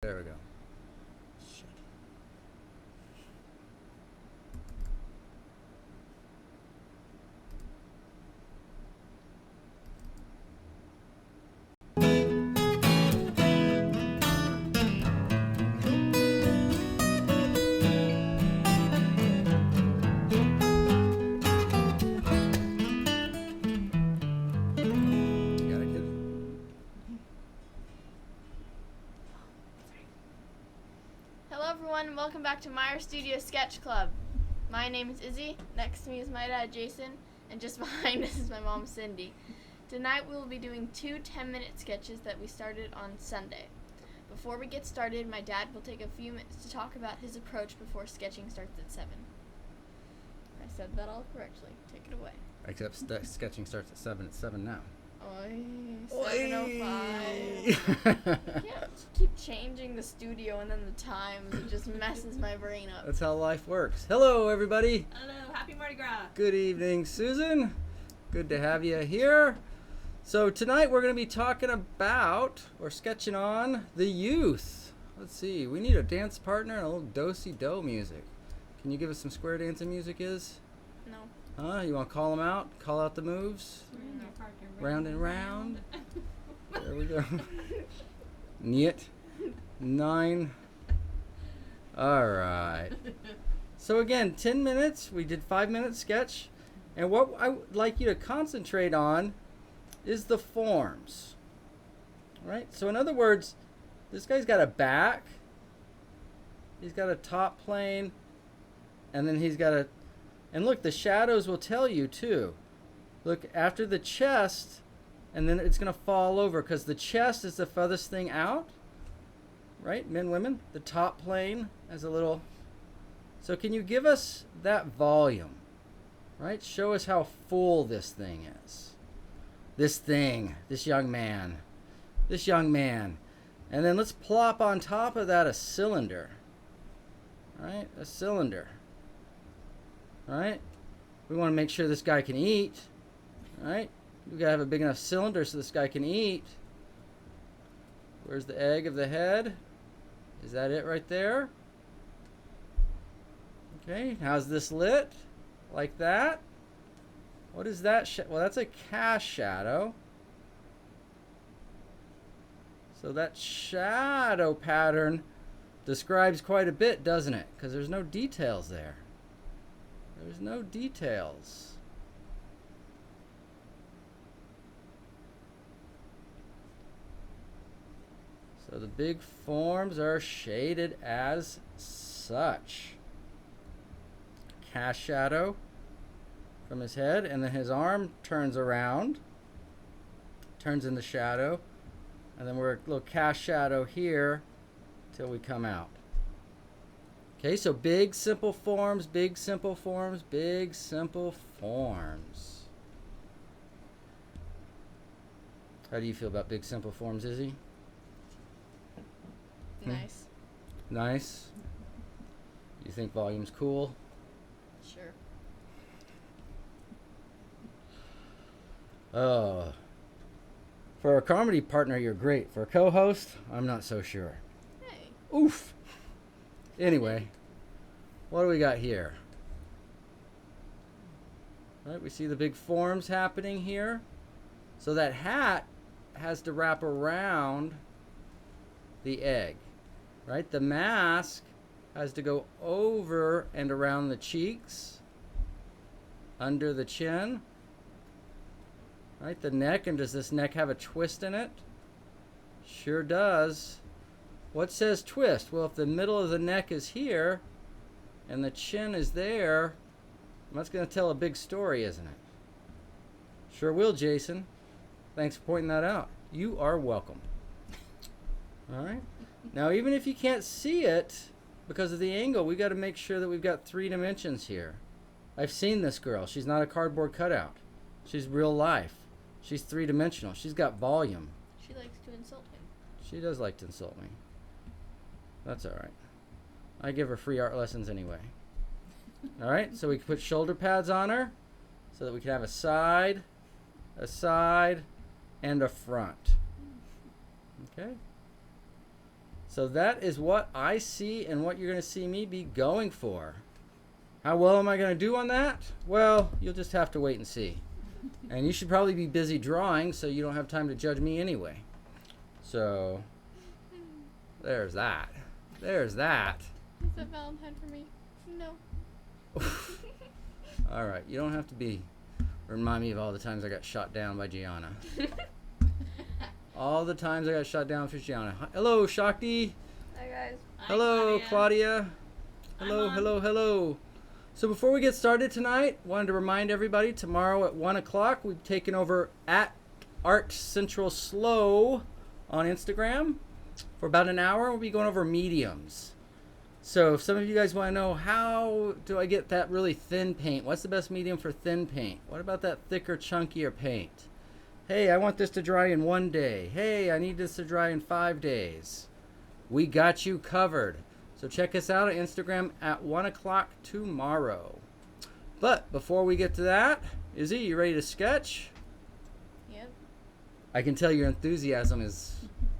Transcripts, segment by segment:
There we go. Shit. You got it, kid? Hello everyone and welcome back to Meyer Studio Sketch Club. My name is Izzy, next to me is my dad Jason, and just behind us is my mom Cindy. Tonight we will be doing two 10-minute sketches that we started on Sunday. Before we get started, my dad will take a few minutes to talk about his approach before sketching starts at 7. I said that all correctly. Take it away. Except sketching starts at 7. It's 7 now. Oi, 7:05. You I can't keep changing the studio and then the times. It just messes my brain up. That's how life works. Hello, everybody. Hello, happy Mardi Gras. Good evening, Susan. Good to have you here. So tonight we're going to be talking about, or sketching on, the youth. Let's see. We need a dance partner and a little do-si-do music. Can you give us some square dancing music, Is? No. Huh? You want to call them out? Call out the moves? Round and round. There we go. Niet. 9. All right. So again, 10 minutes. We did 5-minute sketch. And what I would like you to concentrate on is the forms. All right? So in other words, this guy's got a back. He's got a top plane. And then he's got a... And look, the shadows will tell you too. Look, after the chest, and then it's going to fall over because the chest is the furthest thing out. Right? Men, women. The top plane has a little... So can you give us that volume? Right? Show us how full this thing is. This thing. This young man. This young man. And then let's plop on top of that a cylinder. Right? A cylinder. Right? We want to make sure this guy can eat. Right? We gotta have a big enough cylinder so this guy can eat. Where's the egg of the head? Is that it right there? Okay, how's this lit? Like that? What is that? Well, that's a cast shadow. So that shadow pattern describes quite a bit, doesn't it? Because there's no details there. There's no details. So the big forms are shaded as such. Cast shadow from his head, and then his arm turns around, turns into shadow, and then we're a little cast shadow here till we come out. Okay, so big simple forms, big simple forms, big simple forms. How do you feel about big simple forms, Izzy? Nice. Nice. You think volume's cool? Sure. Oh. For a comedy partner, you're great. For a co-host, I'm not so sure. Hey. Oof. Anyway, what do we got here? Right, we see the big forms happening here. So that hat has to wrap around the egg. Right? The mask has to go over and around the cheeks, under the chin. Right? The neck, and does this neck have a twist in it? Sure does. What says twist? Well, if the middle of the neck is here and the chin is there, that's going to tell a big story, isn't it? Sure will, Jason. Thanks for pointing that out. You are welcome. All right. Now, even if you can't see it because of the angle, we got to make sure that we've got 3 dimensions here. I've seen this girl. She's not a cardboard cutout. She's real life. She's 3-dimensional. She's got volume. She likes to insult him. She does like to insult me. That's all right. I give her free art lessons anyway. All right, so we can put shoulder pads on her so that we can have a side, and a front. Okay? So that is what I see and what you're going to see me be going for. How well am I going to do on that? Well, you'll just have to wait and see. And you should probably be busy drawing, so you don't have time to judge me anyway. So, there's that. There's that. Is that Valentine for me? No. All right, you don't have to remind me of all the times I got shot down by Gianna. All the times I got shot down for Gianna. Hello, Shakti. Hi, guys. Hello, Claudia. Hello, I'm on. hello, hello. So before we get started tonight, wanted to remind everybody tomorrow at 1 o'clock, we've taken over at Art Central Slow on Instagram for about an hour. We'll be going over mediums. So if some of you guys want to know, how do I get that really thin paint? What's the best medium for thin paint? What about that thicker, chunkier paint? Hey, I want this to dry in 1 day. Hey, I need this to dry in 5 days. We got you covered. So check us out on Instagram at 1 o'clock tomorrow. But before we get to that, Izzy, you ready to sketch? Yep. I can tell your enthusiasm is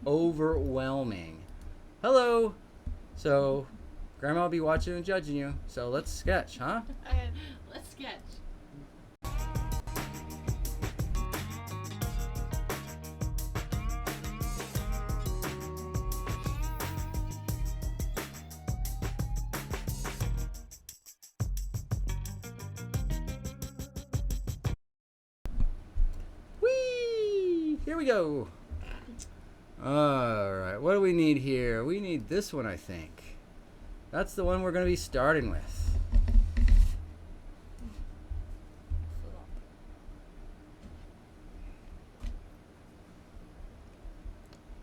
overwhelming. Hello. So, Grandma will be watching and judging you. So let's sketch, huh? Okay. Let's sketch. Whee! Here we go. Alright, what do we need here? We need this one, I think. That's the one we're going to be starting with.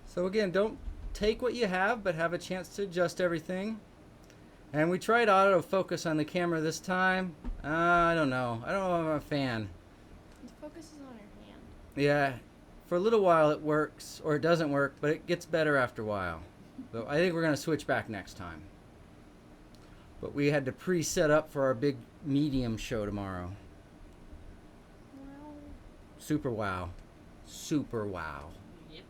So again, don't take what you have, but have a chance to adjust everything. And we tried autofocus on the camera this time. I don't know. I don't know if I'm a fan. The focus is on your hand. Yeah, for a little while it works, or it doesn't work, but it gets better after a while. So I think we're going to switch back next time. But we had to pre-set up for our big medium show tomorrow. Wow. Super wow. Super wow. Yep.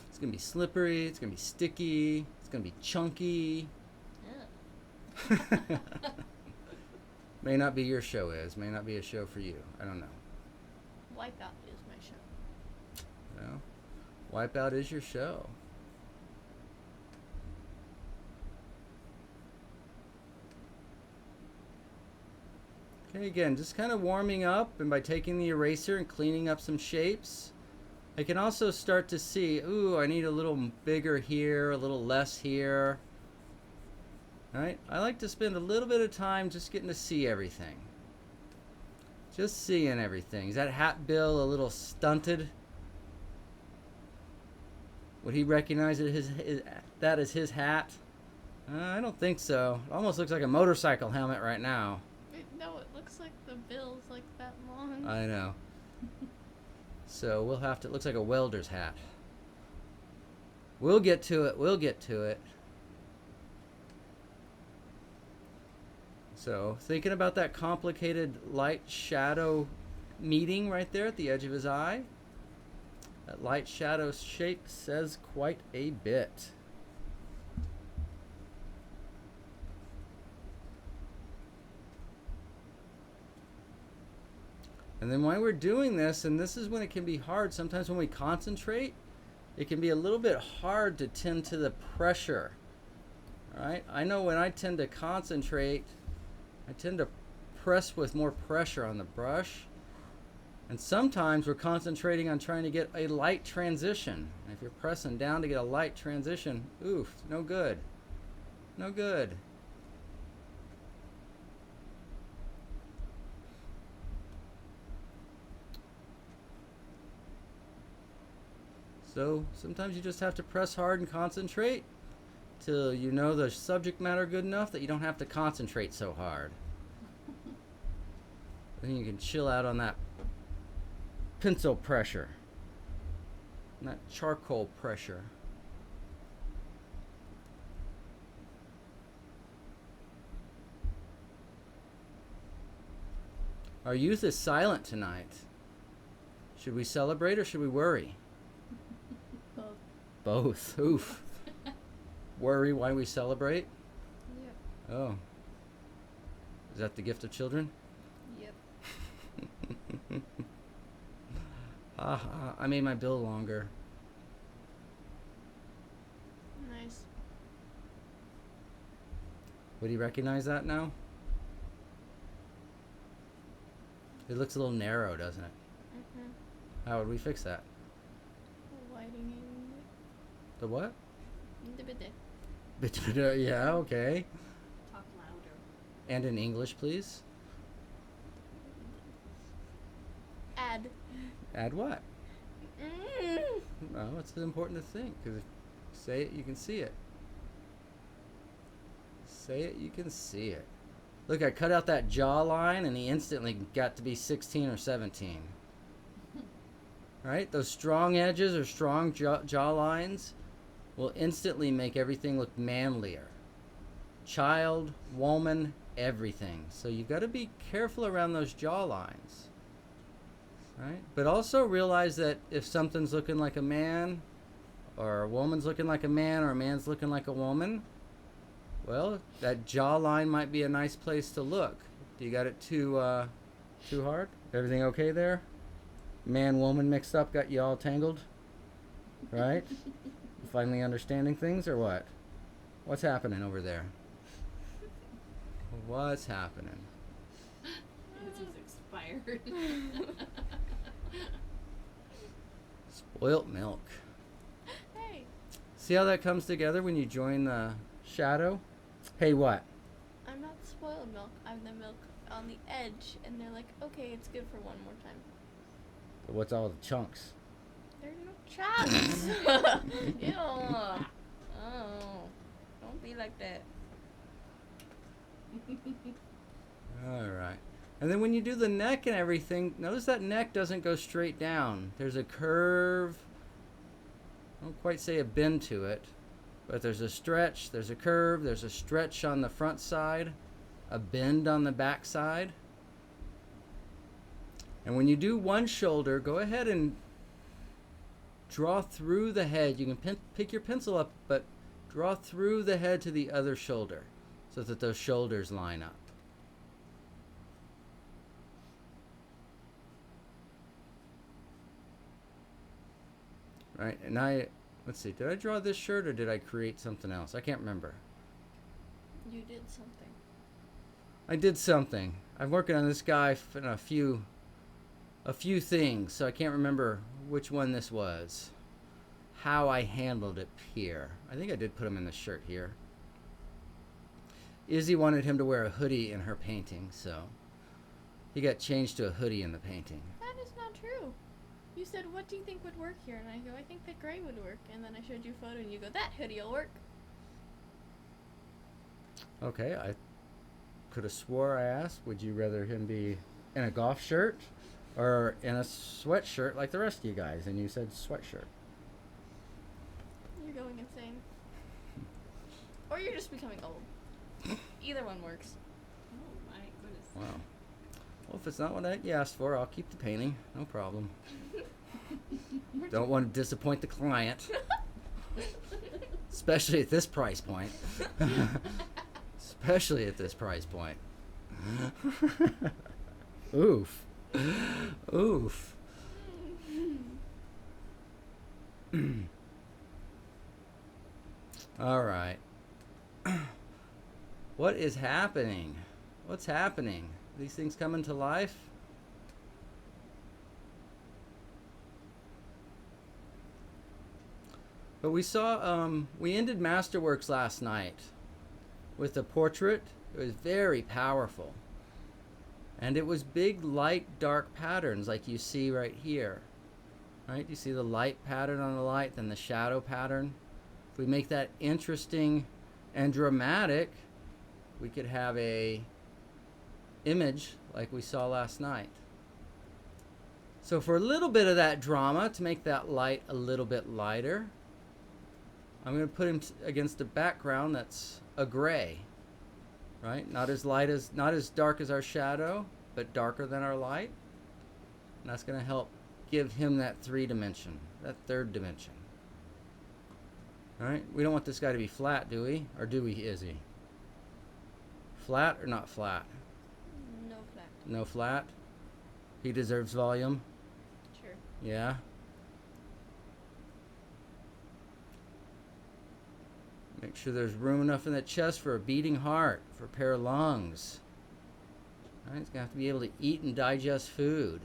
It's going to be slippery, it's going to be sticky, it's going to be chunky. Yeah. May not be your show, may not be a show for you. I don't know. Wipeout is my show. Well, Wipeout is your show. Okay, again, just kind of warming up, and by taking the eraser and cleaning up some shapes, I can also start to see, ooh, I need a little bigger here, a little less here. All right? I like to spend a little bit of time just getting to see everything. Just seeing everything. Is that hat bill a little stunted? Would he recognize it that as his hat? I don't think so. It almost looks like a motorcycle helmet right now. No, it looks like the bill's like that long. I know. So we'll have to, it looks like a welder's hat. We'll get to it, we'll get to it. So thinking about that complicated light shadow meeting right there at the edge of his eye. That light shadow shape says quite a bit. And then while we're doing this, and this is when it can be hard, sometimes when we concentrate, it can be a little bit hard to tend to the pressure. All right? I know when I tend to concentrate, I tend to press with more pressure on the brush. And sometimes we're concentrating on trying to get a light transition. And if you're pressing down to get a light transition, oof, no good. No good. So sometimes you just have to press hard and concentrate till you know the subject matter good enough that you don't have to concentrate so hard. Then you can chill out on that pencil pressure, and that charcoal pressure. Our youth is silent tonight. Should we celebrate or should we worry? Both. Both. Oof. Worry why we celebrate? Yep. Oh. Is that the gift of children? Yep. I made my bill longer. Nice. Would you recognize that now? It looks a little narrow, doesn't it? Mm-hmm. How would we fix that? Lighting The what? in the bit. Yeah, okay. Talk louder. And in English, please. Add. Add what? Mm. Well, it's important to think, because if you say it, you can see it. Say it, you can see it. Look, I cut out that jawline, and he instantly got to be 16 or 17. Right? Those strong edges or strong jaw lines will instantly make everything look manlier. Child, woman, everything. So you've got to be careful around those jaw lines. Right? But also realize that if something's looking like a man, or a woman's looking like a man, or a man's looking like a woman, well, that jawline might be a nice place to look. Do you got it too hard? Everything okay there? Man, woman mixed up, got you all tangled? Right? Finally understanding things, or what? What's happening over there? What's happening? This is expired. Spoilt milk. Hey. See how that comes together when you join the shadow? Hey, what? I'm not spoiled milk. I'm the milk on the edge, and they're like, okay, it's good for one more time. What's all the chunks? There's no chunks. Ew. Oh, don't be like that. All right. And then when you do the neck and everything, notice that neck doesn't go straight down. There's a curve. I don't quite say a bend to it, but there's a stretch, there's a curve, there's a stretch on the front side, a bend on the back side. And when you do one shoulder, go ahead and draw through the head. You can pick your pencil up, but draw through the head to the other shoulder so that those shoulders line up. Right, and let's see, did I draw this shirt or did I create something else? I can't remember. You did something. I did something. I'm working on this guy in a few things, so I can't remember which one this was. How I handled it here. I think I did put him in the shirt here. Izzy wanted him to wear a hoodie in her painting, so he got changed to a hoodie in the painting. That is not true. You said, what do you think would work here? And I go, I think that gray would work. And then I showed you a photo, and you go, that hoodie will work. Okay, I could have swore I asked, would you rather him be in a golf shirt or in a sweatshirt like the rest of you guys? And you said sweatshirt. You're going insane. Or you're just becoming old. Either one works. Oh my goodness. Wow. Well, if it's not what you asked for, I'll keep the painting. No problem. Don't want to disappoint the client. Especially at this price point. Especially at this price point. Oof. Oof. All right. What is happening? What's happening? These things coming to life? But we saw, we ended Masterworks last night with a portrait. It was very powerful. And it was big, light, dark patterns like you see right here. Right? You see the light pattern on the light, then the shadow pattern. If we make that interesting and dramatic, we could have a image like we saw last night. So for a little bit of that drama, to make that light a little bit lighter, I'm going to put him against a background that's a gray, right? Not as dark as our shadow, but darker than our light. And that's going to help give him that 3 dimension, that 3rd dimension. All right, we don't want this guy to be flat, do we? Or do we, Izzy? Flat or not flat? No flat. No flat? He deserves volume? Sure. Yeah? Make sure there's room enough in the chest for a beating heart, for a pair of lungs. All right, he's going to have to be able to eat and digest food.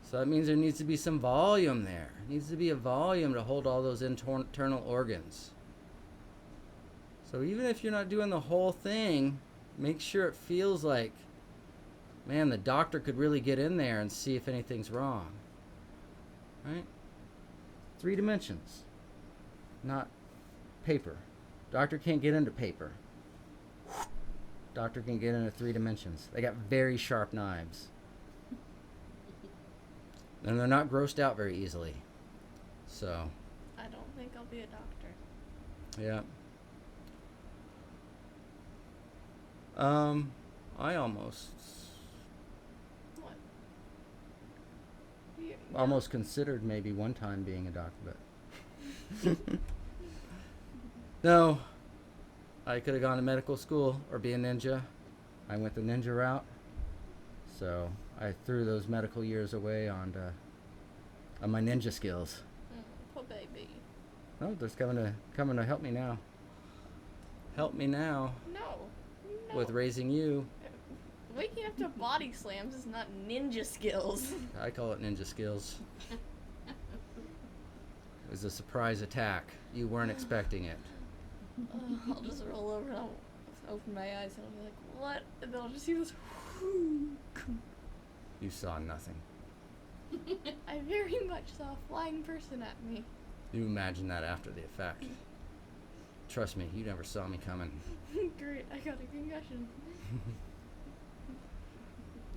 So that means there needs to be some volume there. Needs to be a volume to hold all those internal organs. So even if you're not doing the whole thing, make sure it feels like, man, the doctor could really get in there and see if anything's wrong. Right? 3 dimensions, not paper. Doctor can't get into paper. Doctor can get into 3 dimensions. They got very sharp knives. And they're not grossed out very easily. So, I don't think I'll be a doctor. yeah. I almost What? almost considered maybe one time being a doctor, but no. I could have gone to medical school or be a ninja. I went the ninja route. So I threw those medical years away on my ninja skills. Poor baby. Oh, there's coming to help me now. Help me now No. with raising you. Waking up to body slams is not ninja skills. I call it ninja skills. It was a surprise attack. You weren't expecting it. I'll just roll over and I'll open my eyes and I'll be like, what? And then I'll just see this. You saw nothing. I very much saw a flying person at me. You imagine that after the effect. Trust me, you never saw me coming. Great, I got a concussion.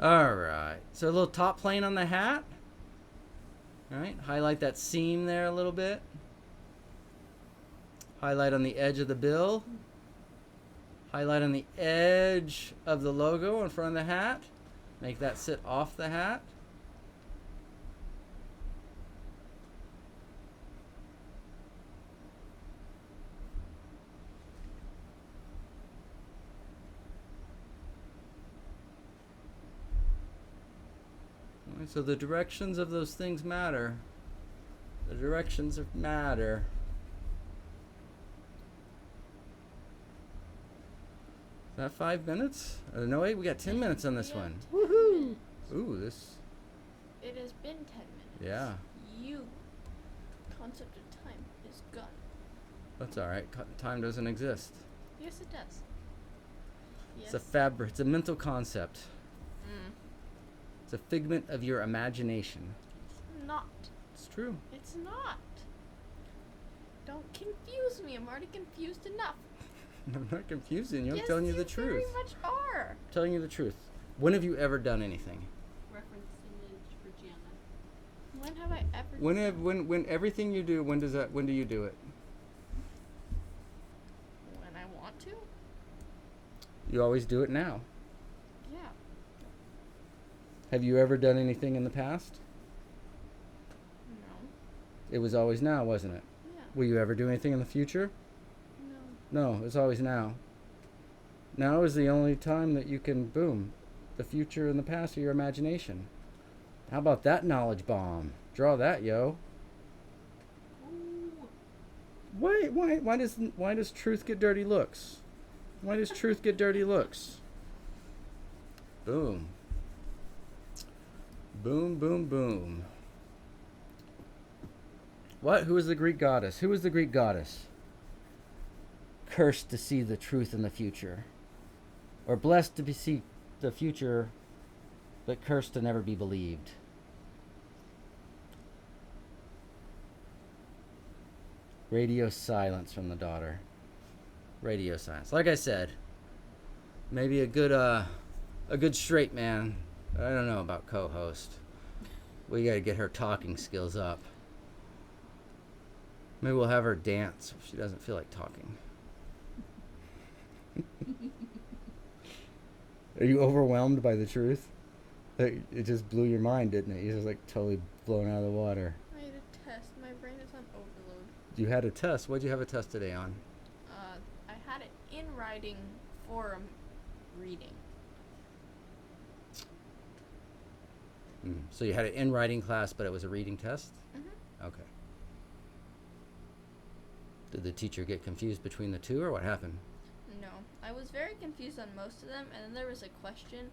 Alright, so a little top plane on the hat. Alright, highlight that seam there a little bit. Highlight on the edge of the bill. Highlight on the edge of the logo in front of the hat. Make that sit off the hat. Alright, so the directions of those things matter. The directions matter. Is that 5 minutes? No, wait, we got 10 minutes on this one. Woohoo! Ooh, this. It has been 10 minutes. Yeah, You. Concept of time is gone. that's alright. Time doesn't exist. Yes, it does. It's a fabric, it's a mental concept. Mm. It's a figment of your imagination. It's not. It's true. It's not. Don't confuse me. I'm already confused enough. I'm not confusing you. I'm Yes, telling you the you truth. very much are. Telling you the truth. When have you ever done anything? Reference image for Jana. When have I ever? When everything you do, when do you do it? When I want to. You always do it now. Yeah. Have you ever done anything in the past? No. It was always now, wasn't it? Yeah. Will you ever do anything in the future? No. No, it's always now. Now is the only time that you can, boom, the future and the past are your imagination. How about that knowledge bomb? Draw that, yo. Ooh. Why does truth get dirty looks? Why does truth get dirty looks? Boom. Boom, boom, boom. What? Who is the Greek goddess? Who is the Greek goddess? Cursed to see the truth in the future. Or blessed to see the future, but cursed to never be believed. Radio silence from the daughter. Radio silence. Like I said, maybe a good straight man. I don't know about co-host. We gotta get her talking skills up. Maybe we'll have her dance if she doesn't feel like talking. Are you overwhelmed by the truth? It just blew your mind, didn't it? You're just like totally blown out of the water. I had a test. My brain is on you had a test. What did you have a test today on? I had it in writing for reading. So you had an in writing class, but it was a reading test? Mm-hmm. Okay. Did the teacher get confused between the two, or what happened? No, I was very confused on most of them, and then there was a question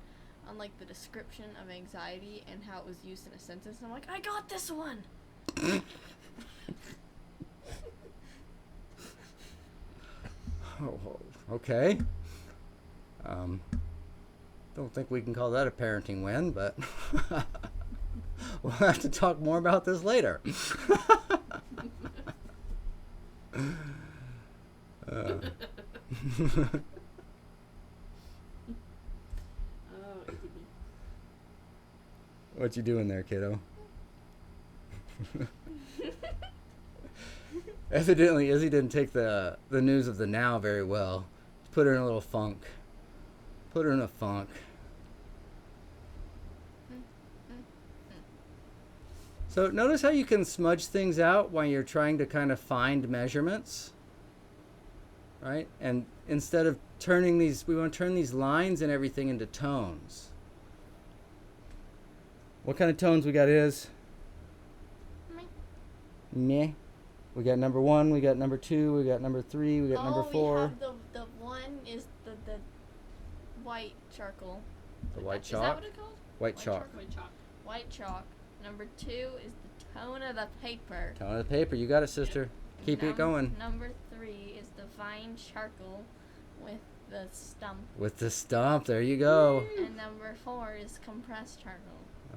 on like the description of anxiety and how it was used in a sentence, and I'm like, I got this one! Oh, okay. Don't think we can call that a parenting win, but we'll have to talk more about this later. Oh, ADD. What you doing there, kiddo? Evidently, Izzy didn't take the news of the now very well. Put her in a little funk. Put her in a funk. So notice how you can smudge things out while you're trying to kind of find measurements, right? And instead of turning these, we want to turn these lines and everything into tones. What kind of tones we got is? Meh. We got number 1, we got number 2, we got number 3, we got number 4. We have the one is the white charcoal. The white Is that chalk? what it's called? White chalk. White chalk. White chalk. Number 2 is the tone of the paper. Tone of the paper. You got it, sister. Keep it going. Number 3 is the fine charcoal with the stump. With the stump. There you go. And number 4 is compressed charcoal.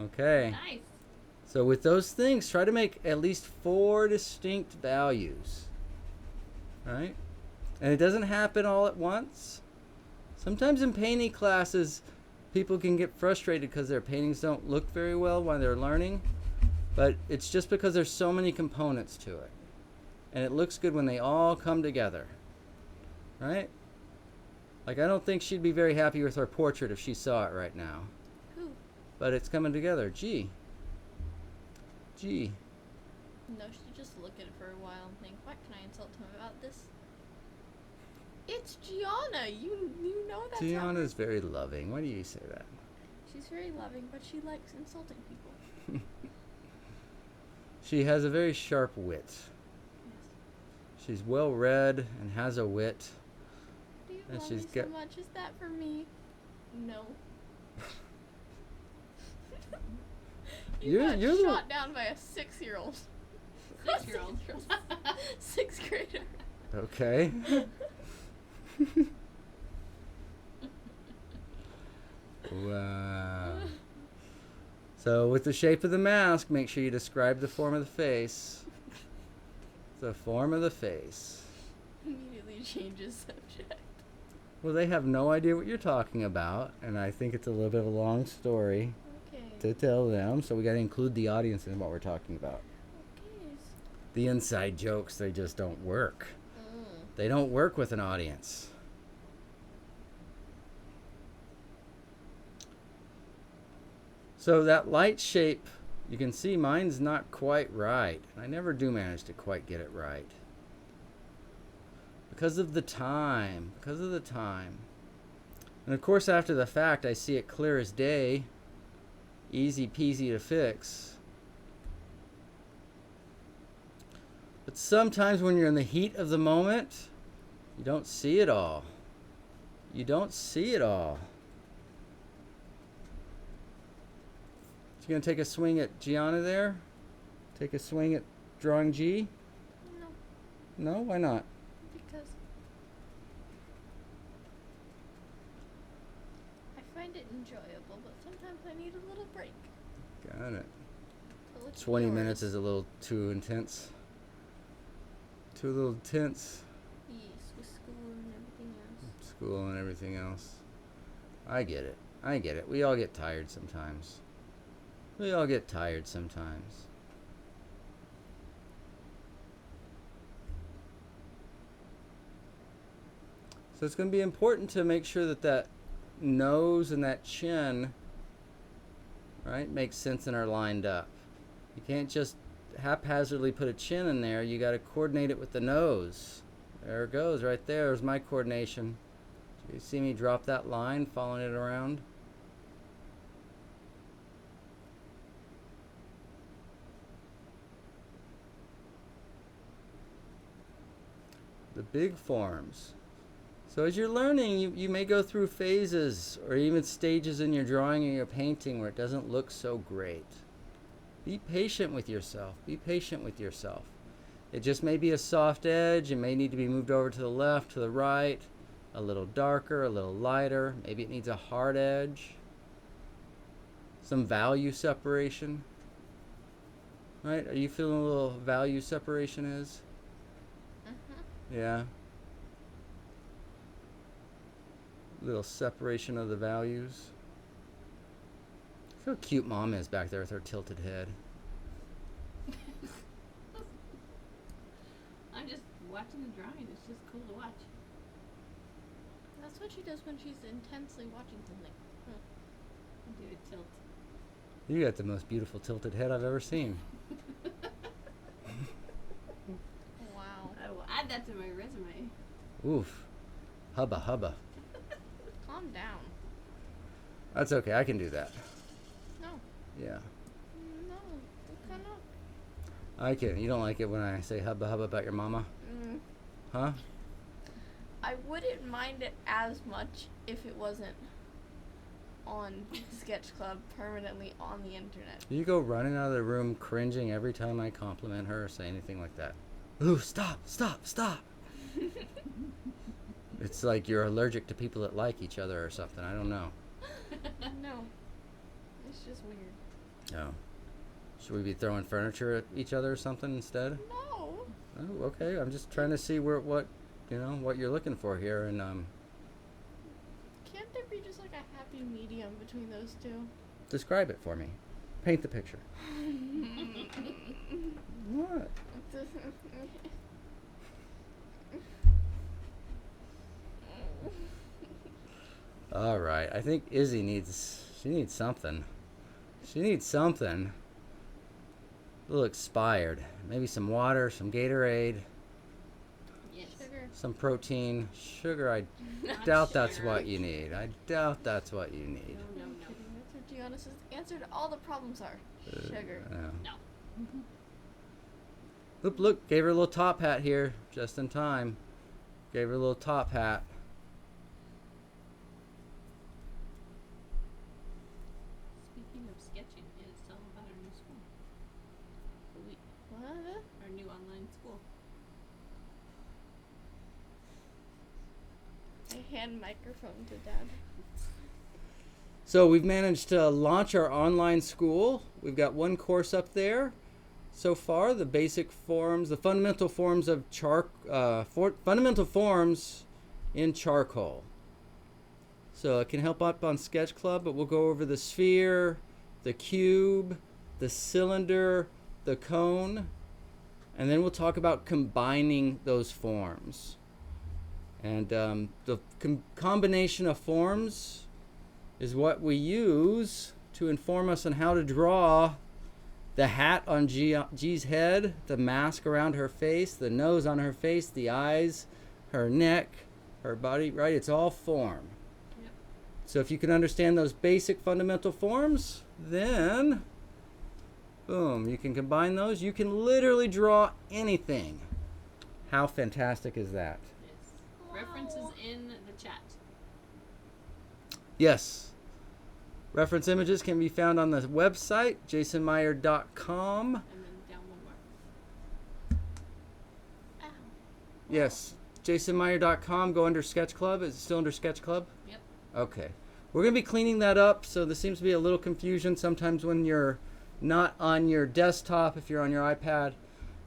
Okay. Nice. So with those things, try to make at least 4 distinct values. Right? And it doesn't happen all at once. Sometimes in painting classes, people can get frustrated because their paintings don't look very well while they're learning. But it's just because there's so many components to it. And it looks good when they all come together. Right? Like, I don't think she'd be very happy with her portrait if she saw it right now. Who? But it's coming together. Gee. No, she just look at it for a while and think, what can I insult him about this? It's Gianna. You know that's how Gianna's very loving. Why do you say that? she's very loving, but she likes insulting people. She has a very sharp wit. Yes. She's well read and has a wit. Do you And love she's me so got- much? Is that for me? No. You're got the- shot down by a 6-year-old. 6-year-old. 6th grader. Okay. Wow. So with the shape of the mask, make sure you describe the form of the face. The form of the face. Immediately changes subject. Well, they have no idea what you're talking about, and I think it's a little bit of a long story Okay. to tell them, so we got to include the audience in what we're talking about. Okay. The inside jokes, they just don't work. Mm. They don't work with an audience. So that light shape, you can see mine's not quite right. I never do manage to quite get it right. Because of the time. And of course, after the fact, I see it clear as day. Easy peasy to fix. But sometimes when you're in the heat of the moment, you don't see it all. You don't see it all. So you're going to take a swing at Gianna there? Take a swing at drawing G? No, No? Why not? because I find it enjoyable, but sometimes I need a little break. Got it. So look at 20 yours. minutes is a little too intense. Too little tense. Yes, with school and everything else. School and everything else. I get it. I get it. We all get tired sometimes. We all get tired sometimes. So it's going to be important to make sure that that nose and that chin, right, makes sense and are lined up. You can't just haphazardly put a chin in there. You got to coordinate it with the nose. There it goes, right there. There's my coordination. So you see me drop that line, following it around. The big forms. So as you're learning, you may go through phases or even stages in your drawing or your painting where it doesn't look so great. Be patient with yourself. Be patient with yourself. It just may be a soft edge. It may need to be moved over to the left, to the right, a little darker, a little lighter. Maybe it needs a hard edge. Some value separation. Right? Are you feeling a little value separation is? Yeah. Little separation of the values. Look how cute Mom is back there with her tilted head. I'm just watching the drawing. It's just cool to watch. That's what she does when she's intensely watching something. I do a tilt. You got the most beautiful tilted head I've ever seen. Wow. I will add that to my resume. Oof. Hubba hubba. Calm down. That's okay, I can do that. No. Yeah. No. You cannot. I can. You don't like it when I say hubba hubba about your mama? Huh? I wouldn't mind it as much if it wasn't on Sketch Club permanently on the internet. You go running out of the room cringing every time I compliment her or say anything like that. Ooh, stop, stop, stop. It's like you're allergic to people that like each other or something. I don't know. No. It's just weird. No. Should we be throwing furniture at each other or something instead? No. Oh, okay. I'm just trying to see what you're looking for here, and Can't there be just like a happy medium between those two? describe it for me. Paint the picture. What? All right. I think Izzy needs something. She needs something. A little expired. Maybe some water, some Gatorade, Yes. Sugar. some protein. Sugar, I Not doubt that's sugar. what you need. I doubt that's what you need. No. That's what Gianna's answer to all the problems are. Sugar. Yeah. No. Oop, look, gave her a little top hat here, just in time. Gave her a little top hat. Speaking of sketching, it's all about our new school. What? Our new online school. I hand microphone to Dad. So we've managed to launch our online school. We've got one course up there so far, the basic forms, the fundamental forms of fundamental forms in charcoal. So it can help up on Sketch Club, but we'll go over the sphere, the cube, the cylinder, the cone, and then we'll talk about combining those forms. And the combination of forms is what we use to inform us on how to draw the hat on G's head, the mask around her face, the nose on her face, the eyes, her neck, her body, right? It's all form. Yep. So if you can understand those basic fundamental forms, then boom, you can combine those. You can literally draw anything. How fantastic is that? Yes. References in the chat. Yes. Reference images can be found on the website, jasonmeyer.com. And then down one more. Ow. Yes, jasonmeyer.com. Go under Sketch Club. Is it still under Sketch Club? Yep. Okay. We're going to be cleaning that up, so there seems to be a little confusion sometimes when you're not on your desktop, if you're on your iPad.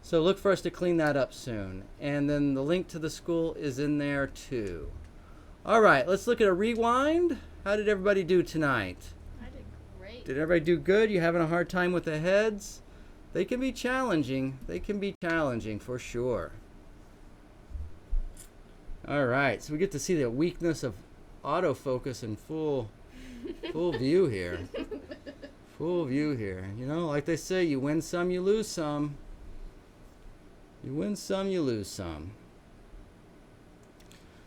So look for us to clean that up soon. And then the link to the school is in there too. All right, let's look at a rewind. How did everybody do tonight? I did great. Did everybody do good? You having a hard time with the heads? They can be challenging. They can be challenging for sure. All right, so we get to see the weakness of autofocus in full view here. Full view here. You know, like they say, you win some, you lose some. You win some, you lose some.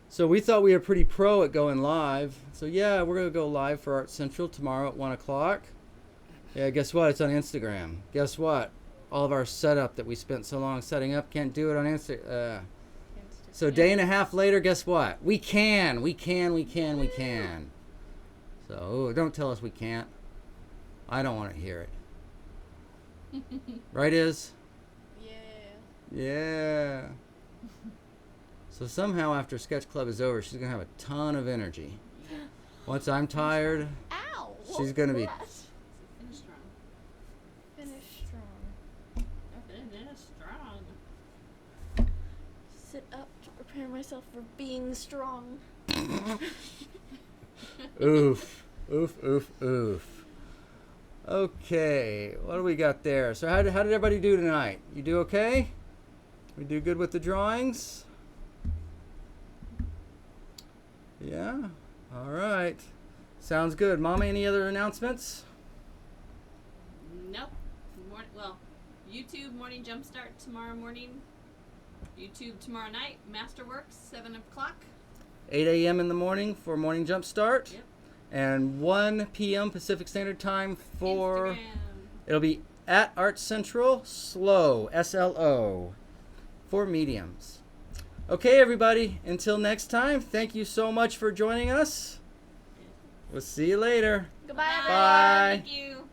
So we thought we were pretty pro at going live. So yeah, we're going to go live for Art Central tomorrow at 1 o'clock. Yeah, guess what? It's on Instagram. Guess what? All of our setup that we spent so long setting up can't do it on Instagram. So a day and a half later, guess what? We can. So don't tell us we can't. I don't want to hear it. Right, Iz? Yeah. Yeah. So somehow after Sketch Club is over, she's going to have a ton of energy. Once I'm tired, Ow! she's going to be... Finish strong. Finish strong. Finish strong. Sit up to prepare myself for being strong. Oof. Oof, oof, oof. Okay, what do we got there? So how did everybody do tonight? You do okay? We do good with the drawings? Yeah? All right. Sounds good. Mama, any other announcements? Nope. Well, YouTube morning jumpstart tomorrow morning. YouTube tomorrow night. Masterworks 7 o'clock. 8 a.m. in the morning for morning jump start. Yep. And 1 p.m. Pacific Standard Time for... Instagram. It'll be at Art Central, SLO, S-L-O, for mediums. Okay, everybody. Until next time, thank you so much for joining us. We'll see you later. Goodbye. Bye. Thank you.